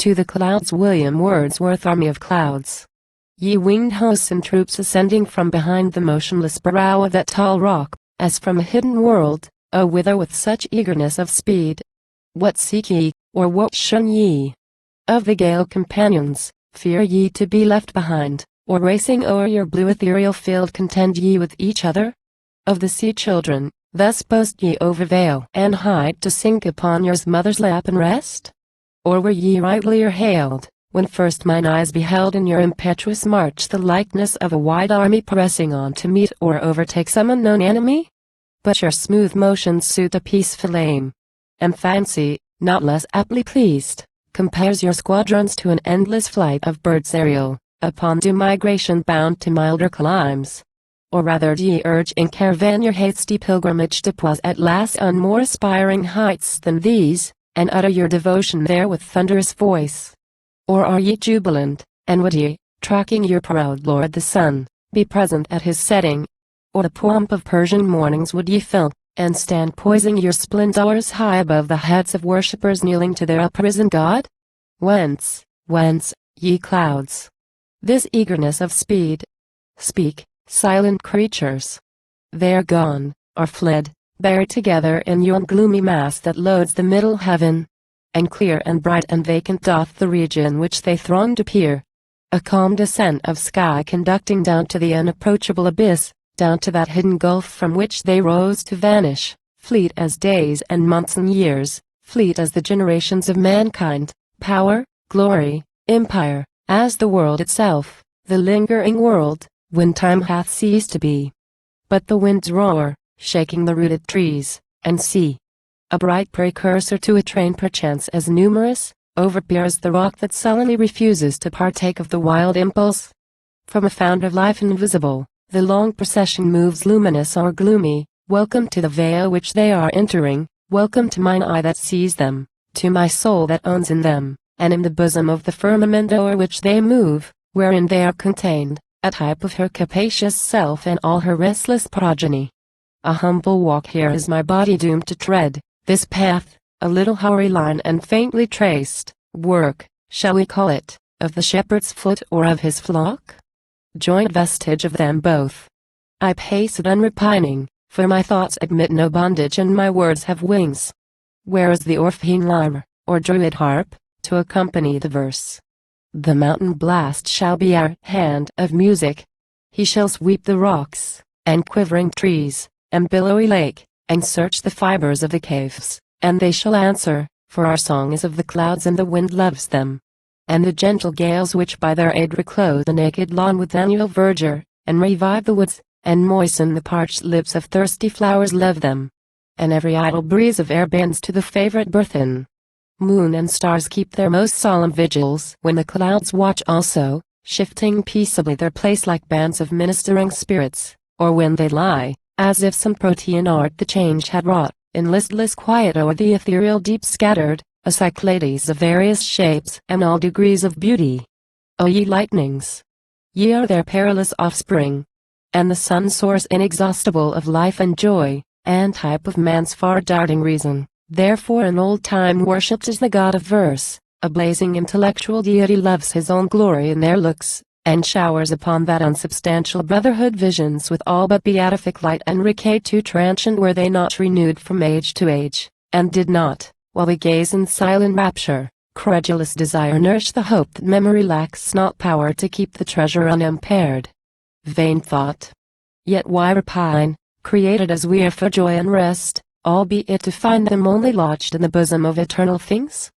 To the clouds, William Wordsworth. Army of clouds. Ye winged hosts and troops ascending from behind the motionless brow of that tall rock, as from a hidden world, oh whither with such eagerness of speed? What seek ye, or what shun ye? Of the gale companions, fear ye to be left behind, or racing o'er your blue ethereal field contend ye with each other? Of the sea children, thus boast ye over vale and height to sink upon your mother's lap and rest? Or were ye rightlier hailed, when first mine eyes beheld in your impetuous march the likeness of a wide army pressing on to meet or overtake some unknown enemy? But your smooth motions suit a peaceful aim, and fancy, not less aptly pleased, compares your squadrons to an endless flight of birds aerial, upon due migration bound to milder climes. Or rather d'ye urge in caravan your hasty pilgrimage to pause at last on more aspiring heights than these, and utter your devotion there with thunderous voice? Or are ye jubilant, and would ye, tracking your proud lord the sun, be present at his setting? Or the pomp of Persian mornings would ye fill, and stand poising your splendors high above the heads of worshippers kneeling to their uprisen God? Whence, ye clouds, this eagerness of speed? Speak, silent creatures. They are gone, or fled, buried together in yon gloomy mass that loads the middle heaven. And clear and bright and vacant doth the region which they thronged appear, a calm descent of sky conducting down to the unapproachable abyss, down to that hidden gulf from which they rose to vanish, fleet as days and months and years, fleet as the generations of mankind, power, glory, empire, as the world itself, the lingering world, when time hath ceased to be. But the winds roar, shaking the rooted trees, and see, a bright precursor to a train perchance as numerous, overbears the rock that sullenly refuses to partake of the wild impulse. From a fount of life invisible, the long procession moves luminous or gloomy. Welcome to the vale which they are entering, welcome to mine eye that sees them, to my soul that owns in them, and in the bosom of the firmament o'er which they move, wherein they are contained, a type of her capacious self and all her restless progeny. A humble walk here is my body doomed to tread, this path, a little hoary line and faintly traced, work, shall we call it, of the shepherd's foot or of his flock? Joint vestige of them both. I pace it unrepining, for my thoughts admit no bondage and my words have wings. Where is the Orphean lyre, or druid harp, to accompany the verse? The mountain blast shall be our hand of music. He shall sweep the rocks, and quivering trees, and billowy lake, and search the fibers of the caves, and they shall answer, for our song is of the clouds and the wind loves them. And the gentle gales which by their aid reclothe the naked lawn with annual verdure, and revive the woods, and moisten the parched lips of thirsty flowers love them. And every idle breeze of air bends to the favorite burthen. Moon and stars keep their most solemn vigils when the clouds watch also, shifting peaceably their place like bands of ministering spirits, or when they lie, as if some protean art the change had wrought, in listless quiet o'er the ethereal deep scattered, a Cyclades of various shapes and all degrees of beauty. O ye lightnings! Ye are their perilous offspring, and the sun source inexhaustible of life and joy, and type of man's far-darting reason, therefore in old time worshipped as the god of verse, a blazing intellectual deity loves his own glory in their looks, and showers upon that unsubstantial brotherhood visions with all but beatific light and decay too transient were they not renewed from age to age, and did not, while we gaze in silent rapture, credulous desire nourish the hope that memory lacks not power to keep the treasure unimpaired. Vain thought! Yet why repine, created as we are for joy and rest, albeit to find them only lodged in the bosom of eternal things?